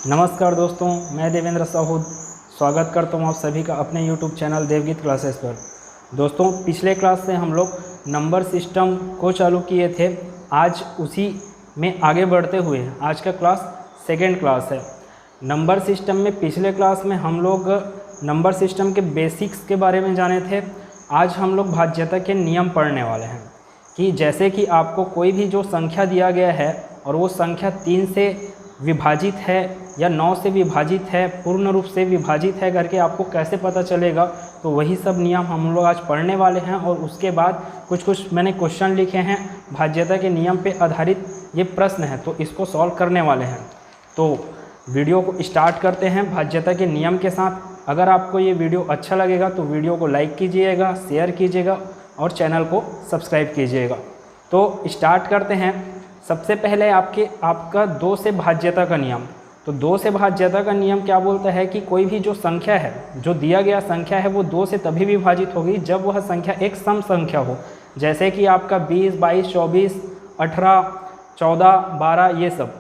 नमस्कार दोस्तों, मैं देवेंद्र साहू स्वागत करता हूँ आप सभी का अपने YouTube चैनल देवगीत क्लासेस पर। दोस्तों, पिछले क्लास से हम लोग नंबर सिस्टम को चालू किए थे। आज उसी में आगे बढ़ते हुए आज का क्लास सेकेंड क्लास है नंबर सिस्टम में। पिछले क्लास में हम लोग नंबर सिस्टम के बेसिक्स के बारे में जाने थे। आज हम लोग भाज्यता के नियम पढ़ने वाले हैं कि जैसे कि आपको कोई भी जो संख्या दिया गया है और वो संख्या 3 से विभाजित है या 9 से विभाजित है, पूर्ण रूप से विभाजित है करके आपको कैसे पता चलेगा, तो वही सब नियम हम लोग आज पढ़ने वाले हैं। और उसके बाद कुछ मैंने क्वेश्चन लिखे हैं भाज्यता के नियम पे आधारित, ये प्रश्न है तो इसको सॉल्व करने वाले हैं। तो वीडियो को स्टार्ट करते हैं भाज्यता के नियम के साथ। अगर आपको ये वीडियो अच्छा लगेगा तो वीडियो को लाइक कीजिएगा, शेयर कीजिएगा और चैनल को सब्सक्राइब कीजिएगा। तो स्टार्ट करते हैं। सबसे पहले आपका 2 से भाज्यता का नियम। तो 2 से भाज्यता का नियम क्या बोलता है कि कोई भी जो संख्या है, जो दिया गया संख्या है, वो 2 से तभी विभाजित होगी जब वह संख्या एक सम संख्या हो। जैसे कि आपका 20, 22, 24, 18, 14, 12 ये सब।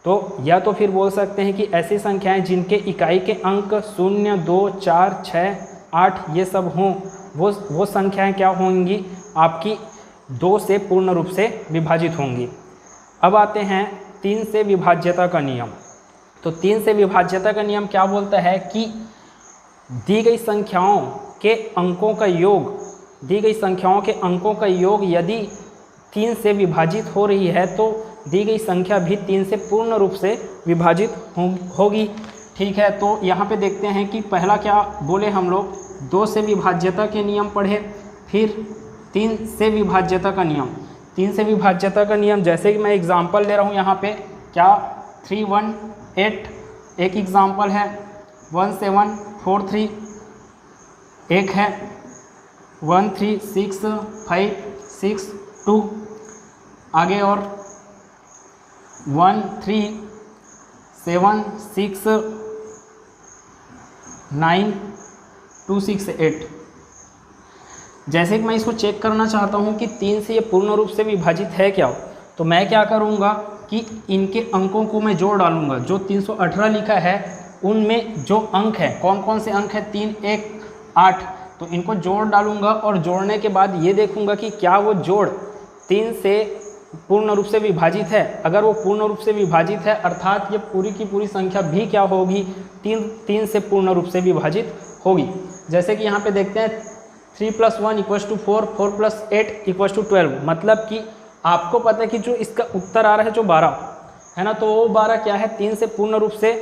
तो या तो फिर बोल सकते हैं कि ऐसी संख्याएं जिनके इकाई के अंक 0, 2, 4, 6, 8 ये सब हों, वो संख्याएं क्या होंगी, आपकी 2 से पूर्ण रूप से विभाजित होंगी। अब आते हैं 3 से विभाज्यता का नियम। तो 3 से विभाज्यता का नियम क्या बोलता है कि दी गई संख्याओं के अंकों का योग यदि 3 से विभाजित हो रही है तो दी गई संख्या भी 3 से पूर्ण रूप से विभाजित होगी। ठीक है, तो यहाँ पे देखते हैं कि पहला क्या बोले हम लोग, 2 से विभाज्यता के नियम पढ़े, फिर 3 से विभाज्यता का नियम। 3 से विभाज्यता का नियम जैसे कि मैं एग्जांपल ले रहा हूँ यहाँ पे, क्या 318 एक एग्जांपल है, 1743 एक है, 13656 आगे और 1376928। जैसे कि मैं इसको चेक करना चाहता हूँ कि 3 से ये पूर्ण रूप से विभाजित है क्या, तो मैं क्या करूँगा कि इनके अंकों को मैं जोड़ डालूँगा। जो 318 लिखा है उनमें जो अंक है, कौन कौन से अंक है, 3, 1, 8, तो इनको जोड़ डालूँगा और जोड़ने के बाद ये देखूँगा कि क्या वो जोड़ 3 से पूर्ण रूप से विभाजित है। अगर वो पूर्ण रूप से विभाजित है अर्थात ये पूरी की पूरी संख्या भी क्या होगी, 3 से पूर्ण रूप से विभाजित होगी। जैसे कि यहाँ पे देखते हैं 3 + 1 = 4, 4 + 8 = 12। मतलब कि आपको पता है कि जो इसका उत्तर आ रहा है जो 12 है ना, तो वो 12 क्या है, 3 से पूर्ण रूप से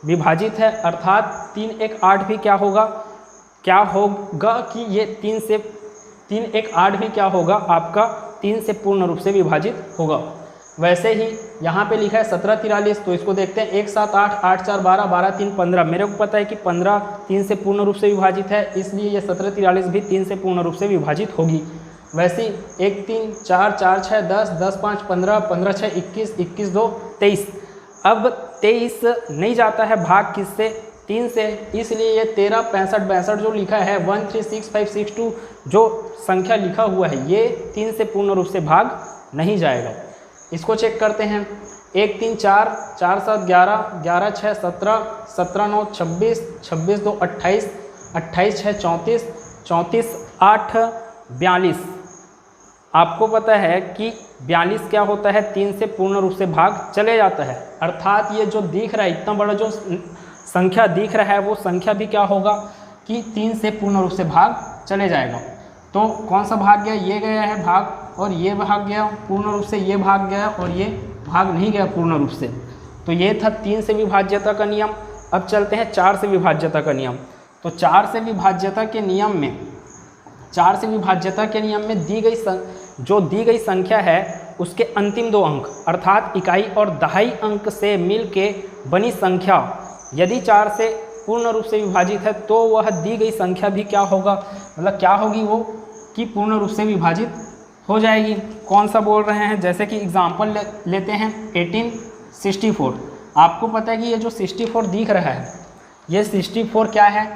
विभाजित है। अर्थात 3, 1, 8 भी क्या होगा कि ये 3, 1, 8 भी क्या होगा, आपका 3 से पूर्ण रूप से विभाजित होगा। वैसे ही यहाँ पे लिखा है 1743, तो इसको देखते हैं 1, 7, 8, 8, 4, 12, 12, 3, 15। मेरे को पता है कि 15 3 से पूर्ण रूप से विभाजित है, इसलिए ये 1743 भी 3 से पूर्ण रूप से विभाजित होगी। वैसे 1, 3, 4, 4, 6, 10, 10, 5, 15, 15, 6, 21, 21, 2, 23। अब 23 नहीं जाता है भाग किससे, 3 से, इसलिए ये 13, 65, 62 जो लिखा है 136562 जो संख्या लिखा हुआ है ये 3 से पूर्ण रूप से भाग नहीं जाएगा। इसको चेक करते हैं। 1, 3, 4, 4, 7, 11, 11, 6, 17, 17, 9, 26, 26, 2, 28, 28, 6, 34, 34, 8, 42। आपको पता है कि 42 क्या होता है, 3 से पूर्ण रूप से भाग चले जाता है। अर्थात ये जो दिख रहा है, इतना बड़ा जो संख्या दिख रहा है वो संख्या भी क्या होगा कि 3 से पूर्ण रूप से भाग चले जाएगा। तो कौन सा भाग गया, ये गया है भाग, और ये भाग गया पूर्ण रूप से, ये भाग गया और ये भाग नहीं गया पूर्ण रूप से। तो ये था 3 से विभाज्यता का नियम। अब चलते हैं 4 से विभाज्यता का नियम। तो 4 से विभाज्यता के नियम में दी गई संख्या है उसके अंतिम 2 अंक अर्थात इकाई और दहाई अंक से मिल के बनी संख्या यदि 4 से पूर्ण रूप से विभाजित है तो वह दी गई संख्या भी क्या होगा, मतलब क्या होगी वो, कि पूर्ण रूप से विभाजित हो जाएगी। कौन सा बोल रहे हैं, जैसे कि एग्जाम्पल लेते हैं 1864। आपको पता है कि ये जो 64 दिख रहा है, ये 64 क्या है,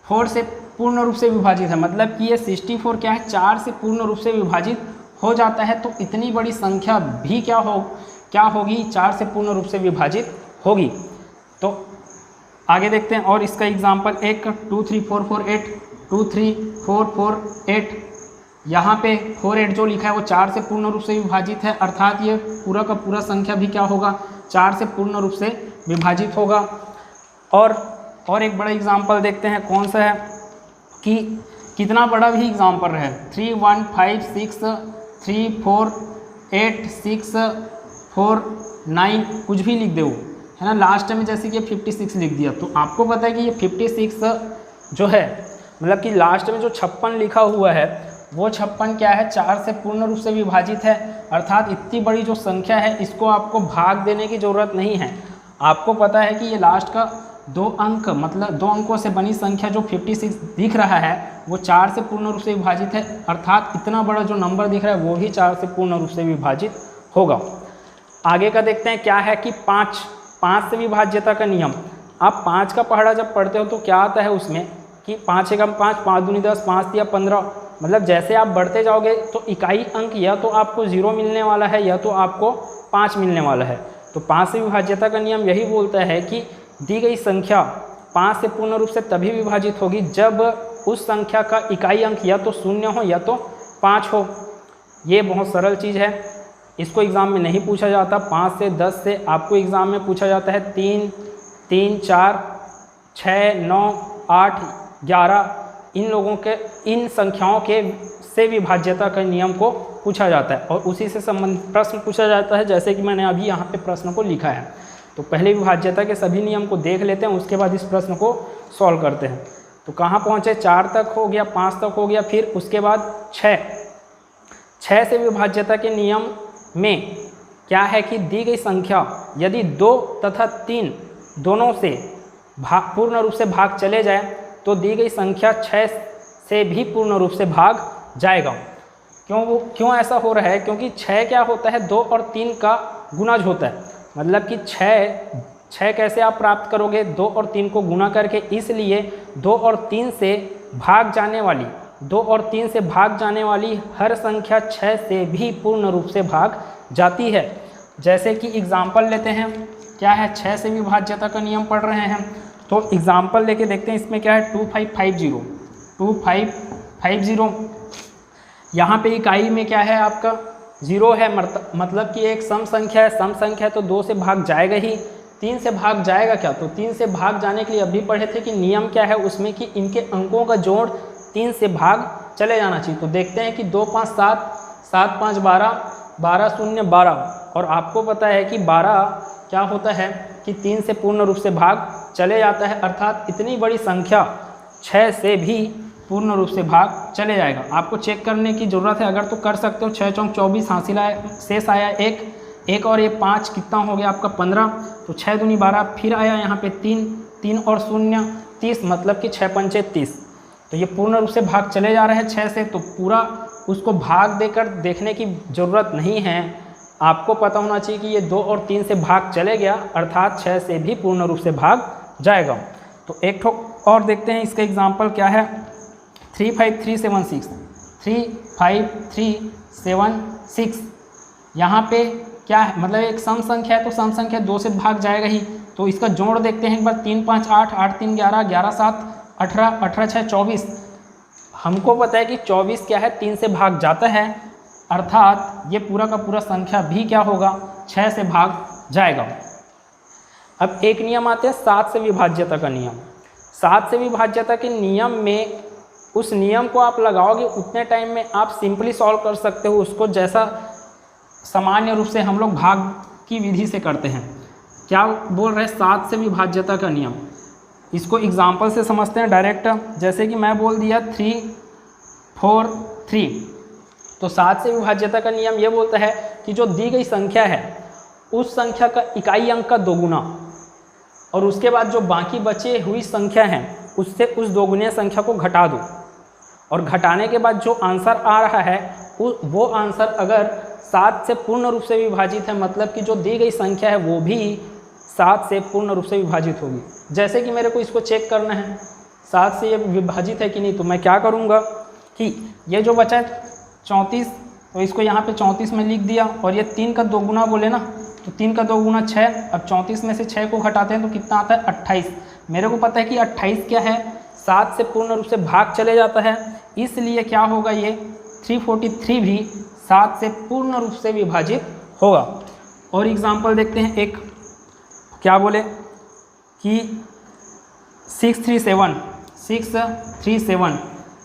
4 से पूर्ण रूप से विभाजित है। मतलब कि ये 64 क्या है, 4 से पूर्ण रूप से विभाजित हो जाता है। तो इतनी बड़ी संख्या भी क्या होगी, 4 से पूर्ण रूप से विभाजित होगी। तो आगे देखते हैं और इसका एग्जाम्पल एक 2 3 4 4 8 2 3 4 4 8, यहाँ पे 4 8 जो लिखा है वो 4 से पूर्ण रूप से विभाजित है, अर्थात ये पूरा का पूरा संख्या भी क्या होगा 4 से पूर्ण रूप से विभाजित होगा। और एक बड़ा एग्जाम्पल देखते हैं कौन सा है कि कितना बड़ा भी एग्जाम्पल रहे 3 1 5 6 3 4 8 6 4 9 कुछ भी लिख दे वो, है ना। लास्ट में जैसे कि 56 लिख दिया, तो आपको पता है कि ये 56 जो है मतलब कि लास्ट में जो 56 लिखा हुआ है वो 56 क्या है 4 से पूर्ण रूप से विभाजित है, अर्थात इतनी बड़ी जो संख्या है इसको आपको भाग देने की ज़रूरत नहीं है। आपको पता है कि ये लास्ट का 2 अंक मतलब 2 अंकों से बनी संख्या जो 56 दिख रहा है वो 4 से पूर्ण रूप से विभाजित है, अर्थात इतना बड़ा जो नंबर दिख रहा है वो भी 4 से पूर्ण रूप से विभाजित होगा। आगे का देखते हैं क्या है कि 5 से विभाज्यता का नियम। आप 5 का पहाड़ा जब पढ़ते हो तो क्या आता है उसमें कि 5 एकम 5 5 दूनी 10 5 या 15, मतलब जैसे आप बढ़ते जाओगे तो इकाई अंक या तो आपको 0 मिलने वाला है या तो आपको 5 मिलने वाला है। तो 5 से विभाज्यता का नियम यही बोलता है कि दी गई संख्या 5 से पूर्ण रूप से तभी विभाजित होगी जब उस संख्या का इकाई अंक या तो 0 हो या तो 5 हो। ये बहुत सरल चीज़ है, इसको एग्ज़ाम में नहीं पूछा जाता। 5 से 10 से आपको एग्ज़ाम में पूछा जाता है 3 3 4 6 9 8 11, इन लोगों के इन संख्याओं के से विभाज्यता के नियम को पूछा जाता है और उसी से संबंधित प्रश्न पूछा जाता है, जैसे कि मैंने अभी यहाँ पे प्रश्न को लिखा है। तो पहले विभाज्यता के सभी नियम को देख लेते हैं, उसके बाद इस प्रश्न को सॉल्व करते हैं। तो कहाँ पहुँचे 4 तक हो गया, 5 तक हो गया, फिर उसके बाद 6 से विभाज्यता के नियम में क्या है कि दी गई संख्या यदि 2 तथा 3 दोनों से पूर्ण रूप से भाग चले जाए तो दी गई संख्या 6 से भी पूर्ण रूप से भाग जाएगा। क्यों ऐसा हो रहा है? क्योंकि 6 क्या होता है 2 और 3 का गुणज होता है, मतलब कि 6 कैसे आप प्राप्त करोगे 2 और 3 को गुणा करके, इसलिए 2 और 3 से भाग जाने वाली हर संख्या 6 से भी पूर्ण रूप से भाग जाती है। जैसे कि एग्जाम्पल लेते हैं, क्या है 6 से विभाज्यता का नियम पढ़ रहे हैं, तो एग्जाम्पल लेके देखते हैं। इसमें क्या है 2550 यहाँ पे इकाई में क्या है आपका 0 है, मतलब कि एक सम संख्या है, सम संख्या है तो 2 से भाग जाएगा ही। 3 से भाग जाएगा क्या? तो 3 से भाग जाने के लिए अभी पढ़े थे कि नियम क्या है उसमें कि इनके अंकों का जोड़ 3 से भाग चले जाना चाहिए। तो देखते हैं कि 2 5 7 7 5 12 12 0 12, और आपको पता है कि 12 क्या होता है कि 3 से पूर्ण रूप से भाग चले जाता है, अर्थात इतनी बड़ी संख्या 6 से भी पूर्ण रूप से भाग चले जाएगा। आपको चेक करने की ज़रूरत है, अगर तो कर सकते हो। 6 चौक 24 हासिल आया, शेष आया 1 और ये 5 कितना हो गया आपका 15, तो 6 दूनी 12, फिर आया यहाँ पे 3 और 0 30, मतलब कि 6 पंचे 30। तो ये पूर्ण रूप से भाग चले जा रहे हैं 6 से, तो पूरा उसको भाग देकर देखने की ज़रूरत नहीं है। आपको पता होना चाहिए कि ये 2 और 3 से भाग चले गया, अर्थात 6 से भी पूर्ण रूप से भाग जाएगा। तो एक ठोक और देखते हैं, इसका एग्जाम्पल क्या है 35376 35376। यहाँ पे क्या है, मतलब एक सम संख्या है तो सम संख्या 2 से भाग जाएगा ही। तो इसका जोड़ देखते हैं एक बार, 3 5 8 8 3 11 11 7 18 18 6 24। हमको पता है कि 24 क्या है 3 से भाग जाता है, अर्थात ये पूरा का पूरा संख्या भी क्या होगा 6 से भाग जाएगा। अब एक नियम आते हैं 7 से विभाज्यता का नियम। 7 से विभाज्यता के नियम में उस नियम को आप लगाओगे उतने टाइम में आप सिंपली सॉल्व कर सकते हो उसको, जैसा सामान्य रूप से हम लोग भाग की विधि से करते हैं। क्या बोल रहे हैं 7 से विभाज्यता का नियम, इसको एग्जाम्पल से समझते हैं डायरेक्ट। जैसे कि मैं बोल दिया 3 4 3, तो 7 से विभाज्यता का नियम ये बोलता है कि जो दी गई संख्या है उस संख्या का इकाई अंक का 2 गुना, और उसके बाद जो बाकी बचे हुई संख्या है उससे उस 2 गुने संख्या को घटा दो, और घटाने के बाद जो आंसर आ रहा है वो आंसर अगर 7 से पूर्ण रूप से विभाजित है, मतलब कि जो दी गई संख्या है वो भी 7 से पूर्ण रूप से विभाजित होगी। जैसे कि मेरे को इसको चेक करना है 7 से ये विभाजित है कि नहीं, तो मैं क्या करूँगा कि ये जो बचा है 34, तो इसको यहाँ पे 34 में लिख दिया, और ये 3 का 2 गुना बोले ना तो 3 का 2 गुना 6। अब 34 में से 6 को घटाते हैं तो कितना आता है 28। मेरे को पता है कि 28 क्या है, 7 से पूर्ण रूप से भाग चले जाता है, इसलिए क्या होगा ये 343 भी 7 से पूर्ण रूप से विभाजित होगा। और एग्जाम्पल देखते हैं, एक क्या बोले कि 637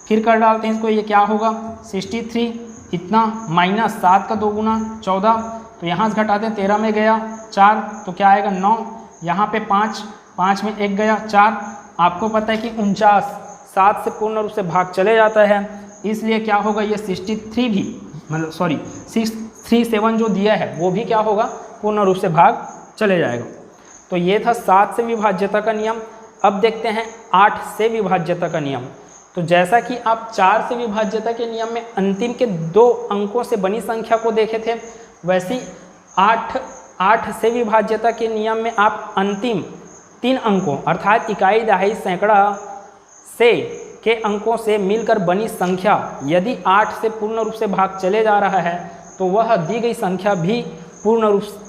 फिर कर डालते हैं इसको, ये क्या होगा 63 इतना माइनस 7 का 2 गुना 14, तो यहाँ से घटाते हैं 13 में गया 4 तो क्या आएगा 9, यहाँ पे 5 में 1 गया 4। आपको पता है कि 49 7 से पूर्ण रूप से भाग चले जाता है, इसलिए क्या होगा ये 63 भी मतलब 637 जो दिया है वो भी क्या होगा पूर्ण रूप से भाग चले जाएगा। तो ये था 7 से विभाज्यता का नियम। अब देखते हैं 8 से विभाज्यता का नियम। तो जैसा कि आप 4 से विभाज्यता के नियम में अंतिम के 2 अंकों से बनी संख्या को देखे थे, वैसे 8 से विभाज्यता के नियम में आप अंतिम 3 अंकों अर्थात इकाई, दहाई, सैकड़ा से के अंकों से मिलकर बनी संख्या यदि 8 से पूर्ण रूप से भाग चले जा रहा है तो वह दी गई संख्या भी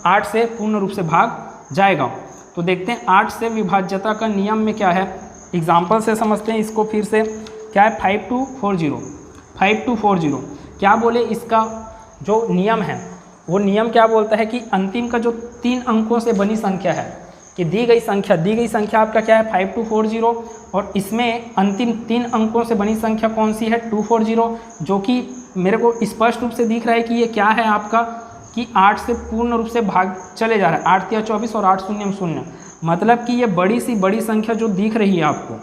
8 से पूर्ण रूप से भाग जाएगा। तो देखते हैं 8 से विभाज्यता का नियम में क्या है, एग्जाम्पल से समझते हैं इसको फिर से। क्या है 5240 क्या बोले, इसका जो नियम है वो नियम क्या बोलता है कि अंतिम का जो 3 अंकों से बनी संख्या है कि दी गई संख्या आपका क्या है 5240 और इसमें अंतिम 3 अंकों से बनी संख्या कौन सी है 240, जो कि मेरे को स्पष्ट रूप से दिख रहा है कि ये क्या है आपका कि 8 से पूर्ण रूप से भाग चले जा रहा है, 8 × 24 और 8 शून्य 0, मतलब कि ये बड़ी सी बड़ी संख्या जो दिख रही है आपको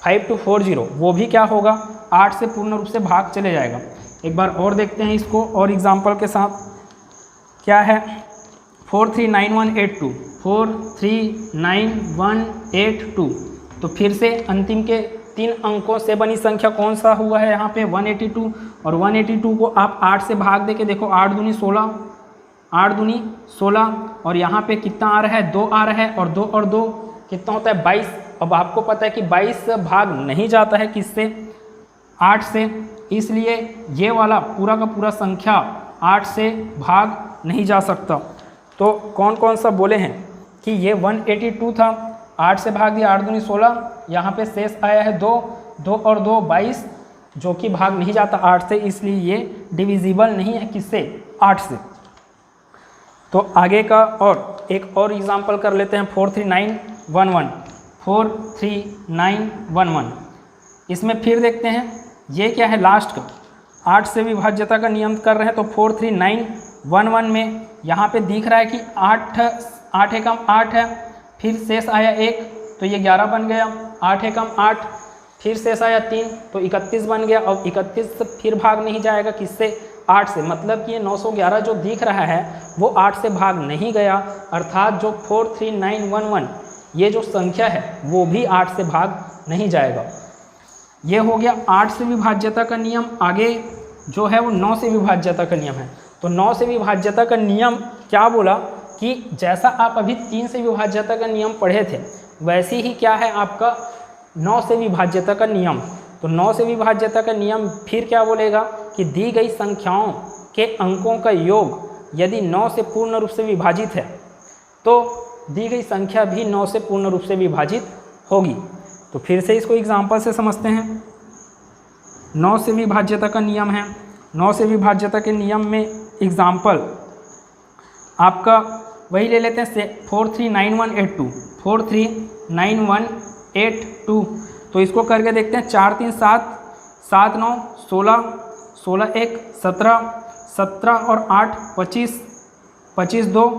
5240 वो भी क्या होगा 8 से पूर्ण रूप से भाग चले जाएगा। एक बार और देखते हैं इसको और एग्जाम्पल के साथ। क्या है 439182 तो फिर से अंतिम के 3 अंकों से बनी संख्या कौन सा हुआ है यहाँ पे 182 और 182 को आप 8 से भाग दे के देखो 8 दूनी 16 और यहाँ पे कितना आ रहा है 2 आ रहा है और 2 और 2 कितना होता है 22। अब आपको पता है कि 22 भाग नहीं जाता है किससे 8 से, इसलिए ये वाला पूरा का पूरा संख्या 8 से भाग नहीं जा सकता। तो कौन कौन सा बोले हैं कि ये 182 था, 8 से भाग दिया 8 दूनी 16, यहाँ पे शेष आया है 2 और 2 22 जो कि भाग नहीं जाता 8 से, इसलिए ये डिविजिबल नहीं है किससे 8 से। तो आगे का और एक और एग्जांपल कर लेते हैं 43911 इसमें फिर देखते हैं ये क्या है लास्ट का 8 से विभाज्यता का नियम कर रहे हैं। तो 43911 में यहाँ पे दिख रहा है कि 8 एकम 8 है, फिर शेष आया 1 तो ये 11 बन गया, 8 एकम 8 फिर शेष आया 3 तो 31 बन गया। और 31 फिर भाग नहीं जाएगा किससे 8 से, मतलब कि ये 911 जो दिख रहा है वो 8 से भाग नहीं गया, अर्थात जो 43911 ये जो संख्या है वो भी 8 से भाग नहीं जाएगा। ये हो गया 8 से विभाज्यता का नियम। आगे जो है वो 9 से विभाज्यता का नियम है। तो 9 से विभाज्यता का नियम क्या बोला कि जैसा आप अभी 3 से विभाज्यता का नियम पढ़े थे वैसे ही क्या है आपका 9 से विभाज्यता का नियम। तो 9 से विभाज्यता का नियम फिर क्या बोलेगा कि दी गई संख्याओं के अंकों का योग यदि 9 से पूर्ण रूप से विभाजित है तो दी गई संख्या भी 9 से पूर्ण रूप से विभाजित होगी। तो फिर से इसको एग्जाम्पल से समझते हैं। 9 से विभाज्यता का नियम है। 9 से विभाज्यता के नियम में एग्जाम्पल आपका वही ले लेते हैं 4391182 तो इसको करके देखते हैं 4 3 7 7 9 16 16 1 17 17 और 8 25 25 2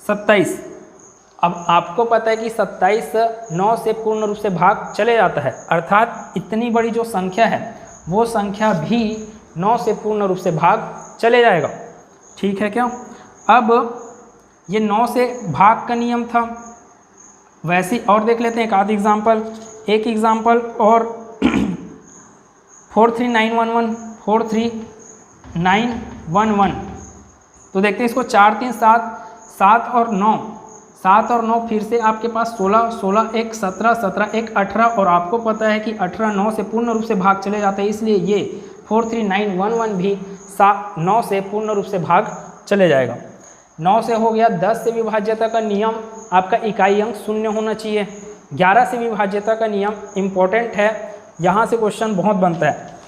27। अब आपको पता है कि 27 9 से पूर्ण रूप से भाग चले जाता है, अर्थात इतनी बड़ी जो संख्या है वो संख्या भी 9 से पूर्ण रूप से भाग चले जाएगा। ठीक है क्या। अब ये 9 से भाग का नियम था, वैसे और देख लेते हैं एक आध एग्जाम्पल। एक एग्जाम्पल और 43911 तो देखते हैं इसको 4 3 7 7 और 9 7 और 9 फिर से आपके पास 16 16 1 17 17 1 18 और आपको पता है कि 18 9 से पूर्ण रूप से भाग चले जाते हैं, इसलिए ये 43911 भी 9 से पूर्ण रूप से भाग चले जाएगा। 9 से हो गया। 10 से विभाज्यता का नियम आपका इकाई अंक 0 होना चाहिए। 11 से विभाज्यता का नियम इम्पोर्टेंट है, यहाँ से क्वेश्चन बहुत बनता है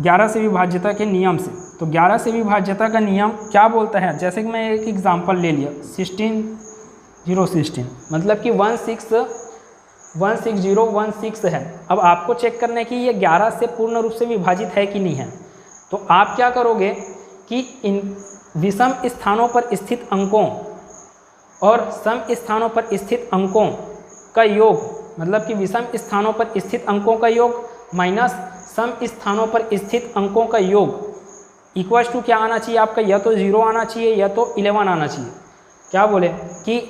11 से विभाज्यता के नियम से। तो 11 से विभाज्यता का नियम क्या बोलता है, जैसे कि मैं एक एग्जांपल ले लिया 16 मतलब कि 16016 है। अब आपको चेक करना है कि ये 11 से पूर्ण रूप से विभाजित है कि नहीं है। तो आप क्या करोगे कि इन विषम स्थानों पर स्थित अंकों और सम स्थानों पर स्थित अंकों का योग, मतलब कि विषम स्थानों पर स्थित अंकों का योग माइनस सम स्थानों पर स्थित अंकों का योग इक्वल्स टू क्या आना चाहिए आपका, या तो 0 आना चाहिए या तो 11 आना चाहिए। क्या बोले कि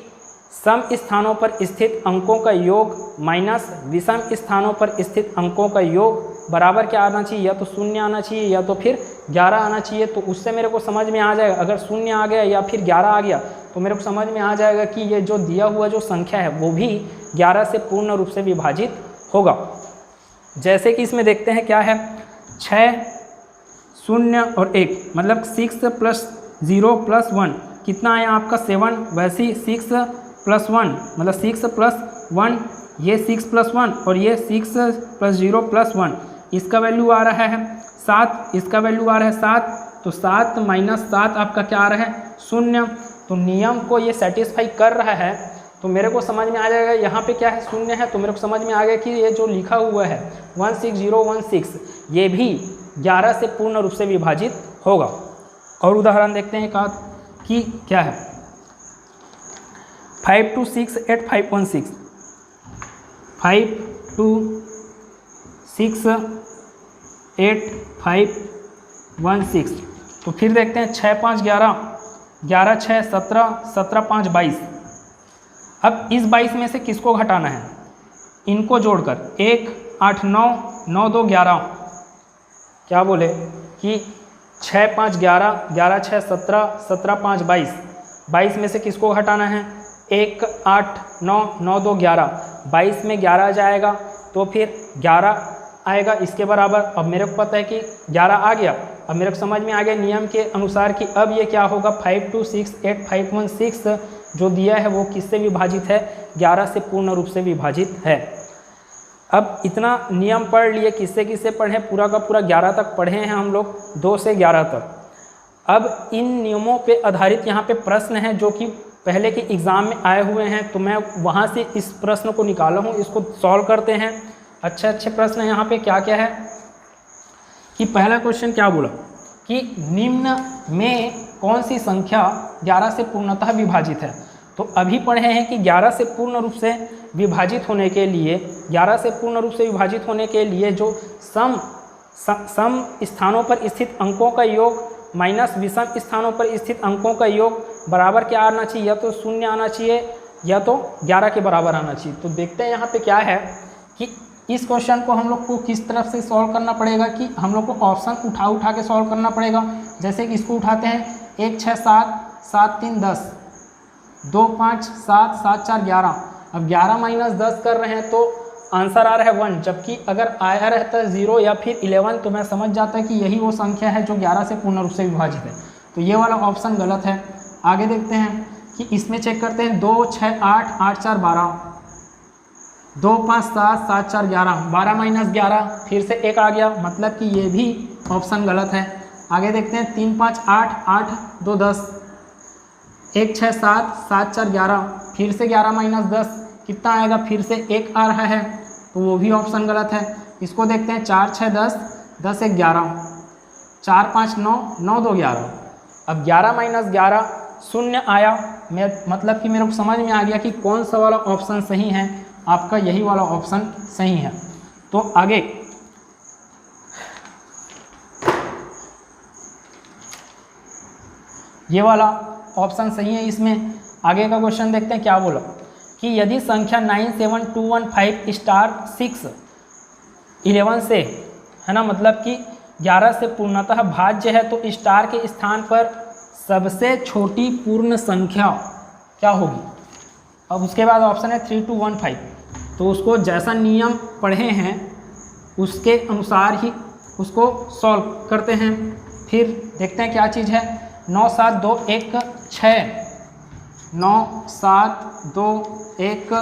सम स्थानों पर स्थित अंकों का योग माइनस विषम स्थानों पर स्थित अंकों का योग बराबर क्या आना चाहिए, या तो 0 आना चाहिए या तो फिर 11 आना चाहिए। तो उससे मेरे को समझ में आ जाएगा, अगर 0 आ गया या फिर 11 आ गया तो मेरे को समझ में आ जाएगा कि ये जो दिया हुआ जो संख्या है वो भी 11 से पूर्ण रूप से विभाजित होगा। जैसे कि इसमें देखते हैं क्या है, 6 0 और 1 मतलब 6 + 0 + 1 कितना आया आपका 7। वैसे ही 6 + 1 मतलब 6 + 1, ये 6 + 1 और ये 6 + 0 + 1, इसका वैल्यू आ रहा है 7, इसका वैल्यू आ रहा है 7। तो 7 - 7 आपका क्या आ रहा है 0। तो नियम को ये सेटिस्फाई कर रहा है। तो मेरे को समझ में आ जाएगा यहाँ पे क्या है 0 है। तो मेरे को समझ में आ गया कि ये जो लिखा हुआ है 16016 ये भी 11 से पूर्ण रूप से विभाजित होगा। और उदाहरण देखते हैं एक आध कि क्या है 5268516 5268516। तो फिर देखते हैं 6 5 11 11 6 17 17 5 22। अब इस 22 में से किसको घटाना है, इनको जोड़कर 1 8 9 9 2 11। क्या बोले कि 6 5 11 11 6 17 17 5 22। 22 में से किसको घटाना है 1 8 9 9 2 11। 22 में 11 जाएगा तो फिर 11 आएगा इसके बराबर। अब मेरे को पता है कि 11 आ गया। अब मेरे को समझ में आ गया नियम के अनुसार कि अब ये क्या होगा 5268516 जो दिया है वो किससे विभाजित है 11 से पूर्ण रूप से विभाजित है। अब इतना नियम पढ़ लिए, किससे किससे पढ़े, पूरा का पूरा 11 तक पढ़े हैं हम लोग, 2 से 11 तक। अब इन नियमों पे आधारित यहाँ पे प्रश्न हैं जो कि पहले के एग्ज़ाम में आए हुए हैं। तो मैं वहाँ से इस प्रश्न को निकाला हूँ, इसको सॉल्व करते हैं। अच्छे अच्छे प्रश्न यहाँ पे क्या क्या है कि पहला क्वेश्चन क्या बोला कि निम्न में कौन सी संख्या 11 से पूर्णतः विभाजित है। तो अभी पढ़े हैं कि 11 से पूर्ण रूप से विभाजित होने के लिए 11 से पूर्ण रूप से विभाजित होने के लिए जो सम स्थानों पर स्थित अंकों का योग माइनस विषम स्थानों पर स्थित अंकों का योग बराबर क्या आना चाहिए, या तो 0 आना चाहिए या तो 11 के बराबर आना चाहिए। तो देखते हैं यहाँ पे क्या है कि इस क्वेश्चन को हम लोग को किस तरफ से सॉल्व करना पड़ेगा कि हम लोग को ऑप्शन उठा के सॉल्व करना पड़ेगा। जैसे कि इसको उठाते हैं 1 6 7 7 3 10 2 5 7 7 4 11। अब 11 - 10 कर रहे हैं तो आंसर आ रहा है 1, जबकि अगर आया रहता है 0 या फिर 11 तो मैं समझ जाता है कि यही वो संख्या है जो 11 से पूर्ण रूप से विभाजित है। तो ये वाला ऑप्शन गलत है। आगे देखते हैं कि इसमें चेक करते हैं 2 6 8 8 4 12 2 5 7 7 4 11 12 - 11 फिर से 1 आ गया, मतलब कि ये भी ऑप्शन गलत है। आगे देखते हैं 3 5 8 8 2 10 1 6 7 7 4 11 फिर से 11 - 10 कितना आएगा, फिर से 1 आ रहा है, तो वो भी ऑप्शन गलत है। इसको देखते हैं 4 6 10 10 1 11 4 5 9 9 2 11। अब 11 - 11 0 आया, मतलब कि मेरे को समझ में आ गया कि कौन सा वाला ऑप्शन सही है, आपका यही वाला ऑप्शन सही है। तो आगे ये वाला ऑप्शन सही है। इसमें आगे का क्वेश्चन देखते हैं क्या बोला कि यदि संख्या 97215 11 से है ना, मतलब कि 11 से पूर्णतः भाज्य है, तो स्टार के स्थान पर सबसे छोटी पूर्ण संख्या क्या होगी। अब उसके बाद ऑप्शन है 3215। तो उसको जैसा नियम पढ़े हैं उसके अनुसार ही उसको सॉल्व करते हैं। फिर देखते हैं क्या चीज़ है 9 7 2 1 6 9 7 2 1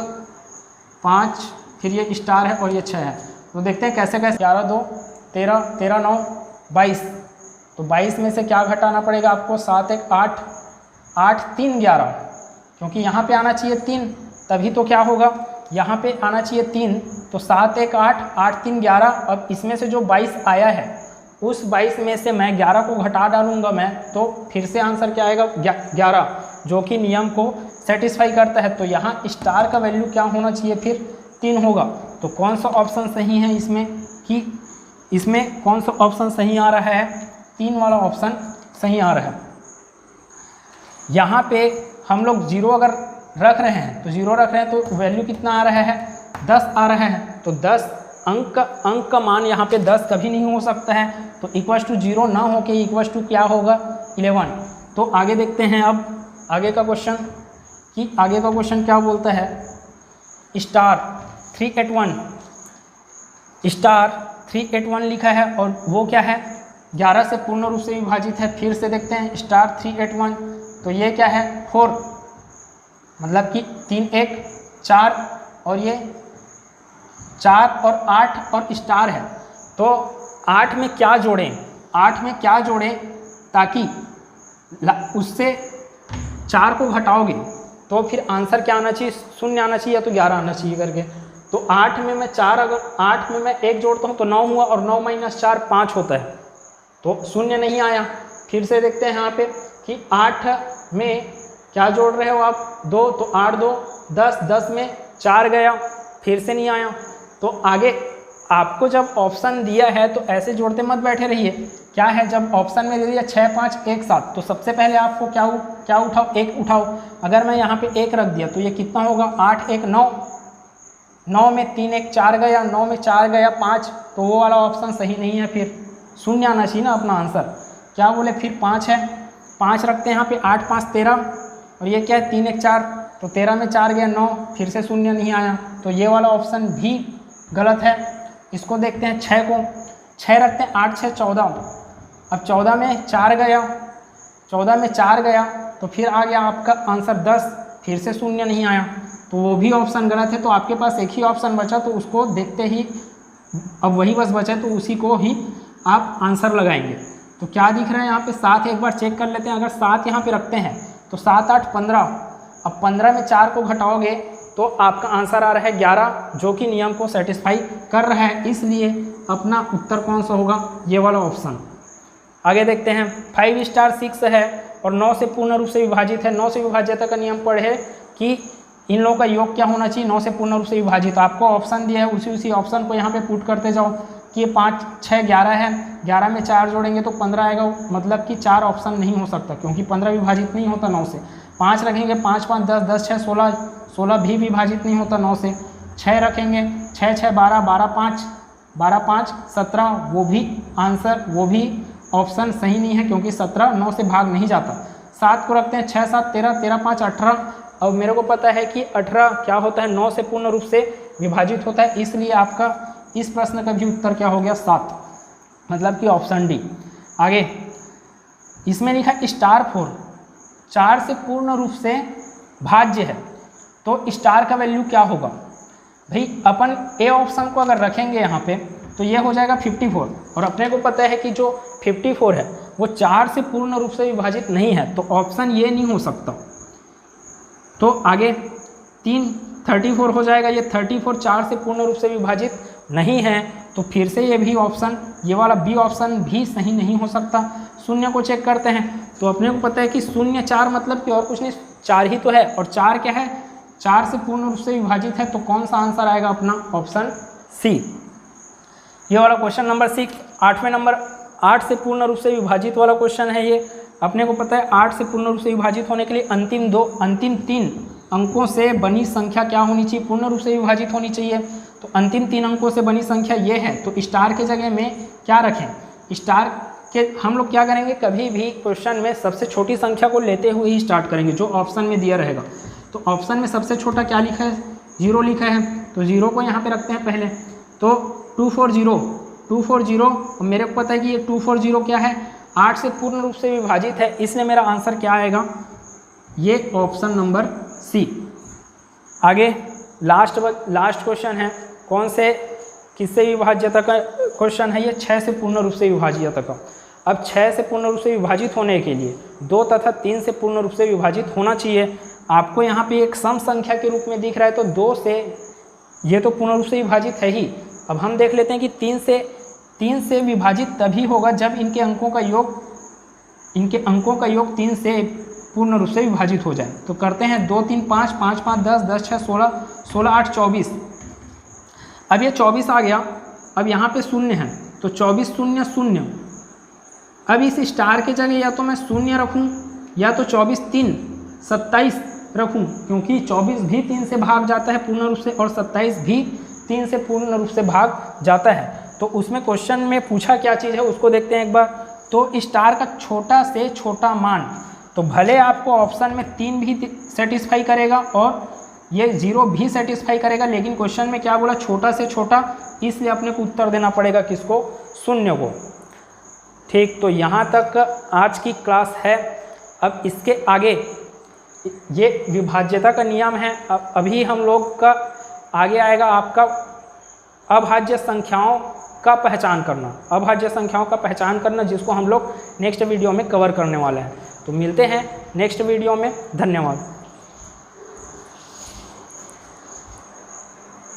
5, फिर ये स्टार है और ये 6 है। तो देखते हैं कैसे कैसे। 11 2 13, 13 9 22, तो 22 में से क्या घटाना पड़ेगा आपको? 7 1 8, 8 3 11, क्योंकि यहाँ पे आना चाहिए 3, तभी तो क्या होगा, यहाँ पे आना चाहिए 3, तो 7 1 8, 8 3 11। अब इसमें से जो 22 आया है उस 22 में से मैं 11 को घटा डालूंगा मैं, तो फिर से आंसर क्या आएगा? 11, जो कि नियम को सेटिस्फाई करता है। तो यहाँ स्टार का वैल्यू क्या होना चाहिए? फिर 3 होगा। तो कौन सा ऑप्शन सही है इसमें, कि इसमें कौन सा ऑप्शन सही आ रहा है? 3 वाला ऑप्शन सही आ रहा है। यहाँ पे हम लोग 0 अगर रख रहे हैं तो 0 रख रहे हैं तो वैल्यू कितना आ रहा है? 10 आ रहा है। तो 10 अंक का मान यहाँ पे 10 कभी नहीं हो सकता है, तो इक्वल्स टू 0 ना हो के इक्वल्स टू क्या होगा? 11। तो आगे देखते हैं अब आगे का क्वेश्चन, कि आगे का क्वेश्चन क्या बोलता है। स्टार 381, स्टार 381 लिखा है और वो क्या है? 11 से पूर्ण रूप से विभाजित है। फिर से देखते हैं स्टार 381, तो ये क्या है? 4, मतलब कि 3 1 4 और ये 4 और 8 और स्टार है। तो 8 में क्या जोड़ें? 8 में क्या जोड़ें ताकि उससे 4 को घटाओगे तो फिर आंसर क्या आना चाहिए? 0 आना चाहिए या तो 11 आना चाहिए करके। तो 8 में मैं 4, अगर 8 में मैं 1 जोड़ता हूँ तो 9 हुआ, और 9 - 4 5 होता है, तो 0 नहीं आया। फिर से देखते हैं यहाँ पे कि 8 में क्या जोड़ रहे हो आप? 2, तो 8 2 10, 10 में 4 गया, फिर से नहीं आया। तो आगे आपको जब ऑप्शन दिया है तो ऐसे जोड़ते मत बैठे रहिए। क्या है, जब ऑप्शन में दे दिया 6 5 1 7, तो सबसे पहले आपको क्या उठाओ? 1 उठाओ। अगर मैं यहाँ पे 1 रख दिया तो ये कितना होगा? 8 1 9, 9 में 3 1 4 गया, 9 में 4 गया 5, तो वो वाला ऑप्शन सही नहीं है। फिर 0 आना चाहिए ना अपना आंसर। क्या बोले? फिर 5 है, 5 रखते हैं यहाँ पे। 8 5 13, और ये क्या है? 3 1 4, तो 13 में 4 गया 9, फिर से 0 नहीं आया, तो ये वाला ऑप्शन भी गलत है। इसको देखते हैं 6 को, 6 रखते हैं। 8 6 14, अब 14 में 4 गया, 14 में 4 गया, तो फिर आ गया आपका आंसर 10, फिर से 0 नहीं आया, तो वो भी ऑप्शन गलत है। तो आपके पास एक ही ऑप्शन बचा, तो उसको देखते ही अब वही बस बचा, तो उसी को ही आप आंसर लगाएंगे। तो क्या दिख रहा है यहाँ पे? 7 एक बार चेक कर लेते हैं। अगर 7 यहाँ पे रखते हैं तो 7 8 15, अब 15 में 4 को घटाओगे तो आपका आंसर आ रहा है 11, जो कि नियम को सेटिस्फाई कर रहा है। इसलिए अपना उत्तर कौन सा होगा? ये वाला ऑप्शन। आगे देखते हैं 5 स्टार 6 है और 9 से पूर्ण रूप से विभाजित है। 9 से विभाज्यता का नियम पढ़े कि इन लोगों का योग क्या होना चाहिए? 9 से पूर्ण रूप से विभाजित। आपको ऑप्शन दिया है, उसी ऑप्शन को यहाँ पे पुट करते जाओ कि 5 6 11 है, 11 में 4 जोड़ेंगे तो 15 आएगा, मतलब कि 4 ऑप्शन नहीं हो सकता, क्योंकि 15 विभाजित नहीं होता 9 से। 5 रखेंगे, 5 5 10 10 6 16, 16 भी विभाजित नहीं होता 9 से। 6 रखेंगे, 6 6 12, 12 5 12 5 17, वो भी आंसर, वो भी ऑप्शन सही नहीं है, क्योंकि 17 9 से भाग नहीं जाता। 7 को रखते हैं, 6 7 13, 13 5 18। अब मेरे को पता है कि 18 क्या होता है? 9 से पूर्ण रूप से विभाजित होता है, इसलिए आपका इस प्रश्न का भी उत्तर क्या हो गया? 7, मतलब कि ऑप्शन डी। आगे इसमें लिखा स्टार 4, 4 से पूर्ण रूप से भाज्य है, तो स्टार का वैल्यू क्या होगा? भाई अपन ए ऑप्शन को अगर रखेंगे यहाँ पे तो ये हो जाएगा 54, और अपने को पता है कि जो 54 है वो 4 से पूर्ण रूप से विभाजित नहीं है, तो ऑप्शन ये नहीं हो सकता। तो आगे 3 34 हो जाएगा। ये 34 4 से पूर्ण रूप से विभाजित नहीं है, तो फिर से ये भी ऑप्शन, ये वाला बी ऑप्शन भी सही नहीं हो सकता। 0 को चेक करते हैं तो अपने को पता है कि 0 4 मतलब कि और कुछ नहीं, 4 ही तो है, और 4 क्या है? 4 से पूर्ण रूप से विभाजित है, तो कौन सा आंसर आएगा अपना? Option C. ये वाला क्वेश्चन नंबर 6, 8वें नंबर 8 से पूर्ण रूप से विभाजित वाला क्वेश्चन है ये। अपने को पता है 8 से पूर्ण रूप से विभाजित होने के लिए अंतिम 3 अंकों से बनी संख्या क्या होनी चाहिए? पूर्ण रूप से विभाजित होनी चाहिए। तो अंतिम 3 अंकों से बनी संख्या ये है, तो स्टार के जगह में क्या रखें? स्टार के हम लोग क्या करेंगे? कभी भी क्वेश्चन में सबसे छोटी संख्या को लेते हुए ही स्टार्ट करेंगे, जो ऑप्शन में दिया रहेगा। तो ऑप्शन में सबसे छोटा क्या लिखा है? 0 लिखा है, तो 0 को यहाँ पे रखते हैं पहले। तो 240, और मेरे को पता है कि ये 240 क्या है? 8 से पूर्ण रूप से विभाजित है, इसलिए मेरा आंसर क्या आएगा? ये ऑप्शन नंबर सी। आगे लास्ट क्वेश्चन है, कौन से किससे विभाज्यता का क्वेश्चन है ये? 6 से पूर्ण रूप से विभाज्यता का। अब 6 से पूर्ण रूप से विभाजित होने के लिए 2 तथा 3 से पूर्ण रूप से विभाजित होना चाहिए। आपको यहाँ पे एक सम संख्या के रूप में दिख रहा है, तो 2 से ये तो पूर्ण रूप से विभाजित है ही। अब हम देख लेते हैं कि 3 से विभाजित तभी होगा जब इनके अंकों का योग 3 से पूर्ण रूप से विभाजित हो जाए। तो करते हैं 2 3 5 5 5 10 10 6 16 16 8 24। अब ये 24 आ गया। अब यहाँ पे शून्य है तो 24 शून्य शून्य। अब इस स्टार के जगह या तो मैं शून्य रखूँ या तो 24 3 27 रखूँ, क्योंकि 24 भी 3 से भाग जाता है पूर्ण रूप से और 27 भी 3 से पूर्ण रूप से भाग जाता है। तो उसमें क्वेश्चन में पूछा क्या चीज़ है उसको देखते हैं एक बार। तो स्टार का छोटा से छोटा मान, तो भले आपको ऑप्शन में 3 भी सेटिस्फाई करेगा और ये 0 भी सेटिस्फाई करेगा, लेकिन क्वेश्चन में क्या बोला? छोटा से छोटा, इसलिए अपने को उत्तर देना पड़ेगा किसको? शून्य को। ठीक, तो यहाँ तक आज की क्लास है। अब इसके आगे ये विभाज्यता का नियम है। अब अभी हम लोग का आगे आएगा आपका अभाज्य संख्याओं का पहचान करना, जिसको हम लोग नेक्स्ट वीडियो में कवर करने वाले हैं। तो मिलते हैं नेक्स्ट वीडियो में। धन्यवाद।